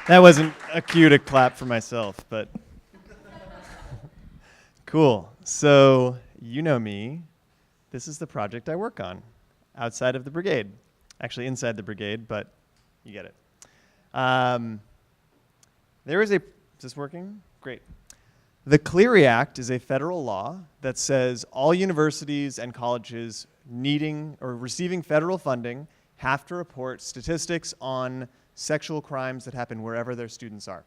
That wasn't a cue to clap for myself, but cool. So you know me. This is the project I work on outside of the brigade. Actually inside the brigade, but you get it. Is this working? Great. The Clery Act is a federal law that says all universities and colleges needing or receiving federal funding have to report statistics on sexual crimes that happen wherever their students are.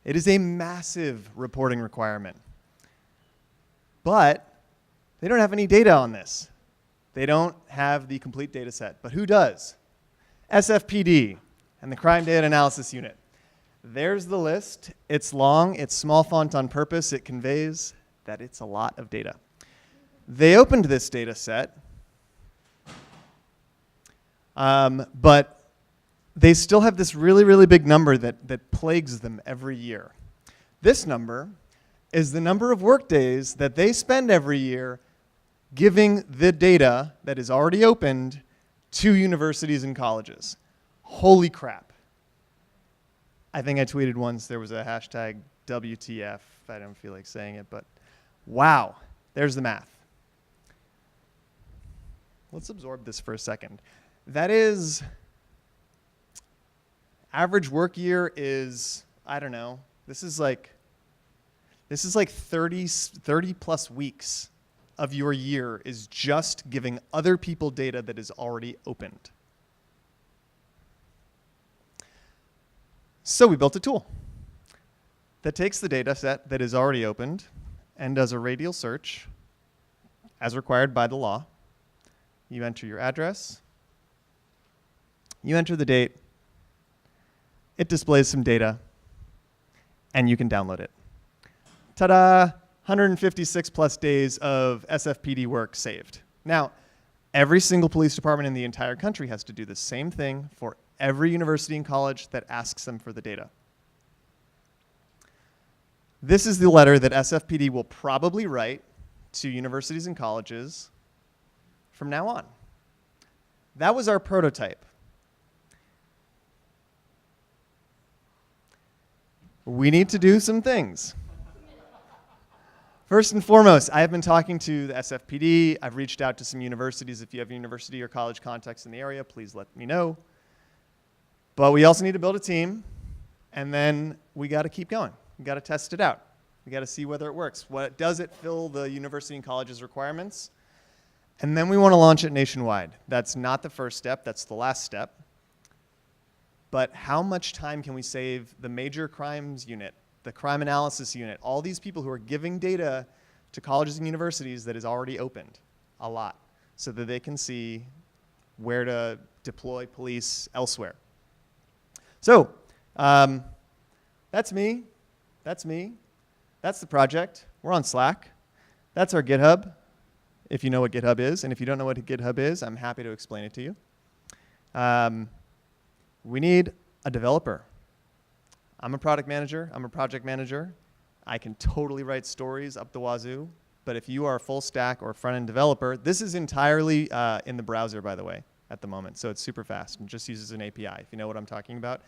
It is a massive reporting requirement. But they don't have any data on this. They don't have the complete data set. But who does? SFPD and the Crime Data Analysis Unit. There's the list. It's long. It's small font on purpose. It conveys that it's a lot of data. They opened this data set, but they still have this really, really big number that plagues them every year. This number is the number of workdays that they spend every year giving the data that is already opened to universities and colleges. Holy crap. I think I tweeted once there was a hashtag WTF. I don't feel like saying it, but wow, there's the math. Let's absorb this for a second. That is, average work year is, I don't know, this is like 30 plus weeks of your year is just giving other people data that is already opened. So we built a tool that takes the data set that is already opened and does a radial search as required by the law. You enter your address, you enter the date, it displays some data, and you can download it. Ta-da! 156 plus days of SFPD work saved. Now, every single police department in the entire country has to do the same thing for every university and college that asks them for the data. This is the letter that SFPD will probably write to universities and colleges from now on. That was our prototype. We need to do some things. First and foremost, I have been talking to the SFPD. I've reached out to some universities. If you have university or college contacts in the area, please let me know. But we also need to build a team, and then we got to keep going. We got to test it out. We got to see whether it works. Does it fill the university and college's requirements? And then we want to launch it nationwide. That's not the first step. That's the last step. But how much time can we save the major crimes unit, the crime analysis unit, all these people who are giving data to colleges and universities that is already opened? A lot, so that they can see where to deploy police elsewhere. So that's me. That's me. That's the project. We're on Slack. That's our GitHub, if you know what GitHub is. And if you don't know what GitHub is, I'm happy to explain it to you. We need a developer. I'm a product manager. I'm a project manager. I can totally write stories up the wazoo. But if you are a full stack or front-end developer, this is entirely in the browser, by the way, at the moment. So it's super fast and just uses an API, if you know what I'm talking about.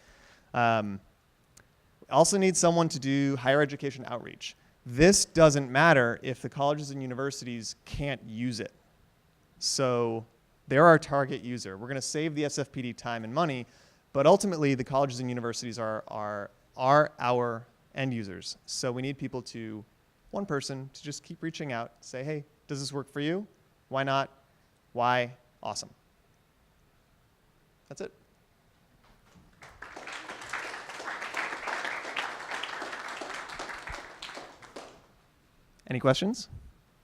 Also need someone to do higher education outreach. This doesn't matter if the colleges and universities can't use it. So they're our target user. We're going to save the SFPD time and money, but ultimately the colleges and universities are our end users. So we need people to, one person, to just keep reaching out, say, hey, does this work for you? Why not? Why? Awesome. That's it. Any questions?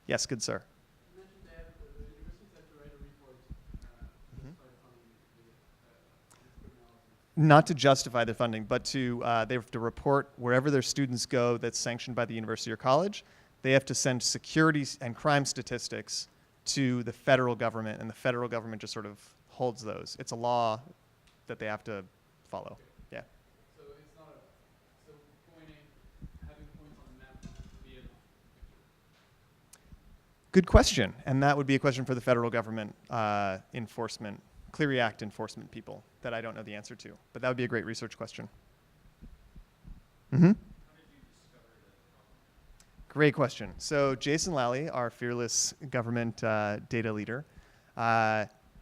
Yes, good sir. You mentioned that the universities have to write a report Not to justify their funding, but to they have to report wherever their students go that's sanctioned by the university or college. They have to send security and crime statistics to the federal government, and the federal government just sort of holds those. It's a law that they have to follow. Yeah. So it's not so having points on the map would be enough. Good question, and that would be a question for the federal government enforcement, Clery Act enforcement people that I don't know the answer to, but that would be a great research question. Mm-hmm. Great question. So Jason Lally, our fearless government data leader,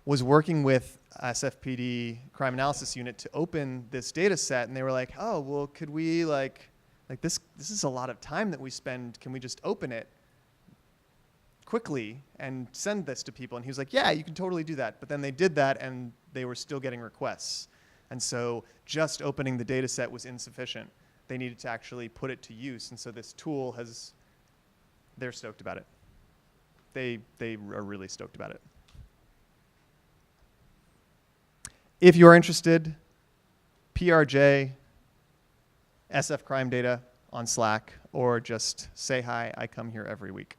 was working with SFPD crime analysis unit to open this data set, and they were like, oh, well, could we like this is a lot of time that we spend. Can we just open it quickly and send this to people? And he was like, yeah, you can totally do that. But then they did that, and they were still getting requests. And so just opening the data set was insufficient. They needed to actually put it to use. And so this tool they're stoked about it. They are really stoked about it. If you are interested, PRJ, SF crime data on Slack, or just say hi. I come here every week.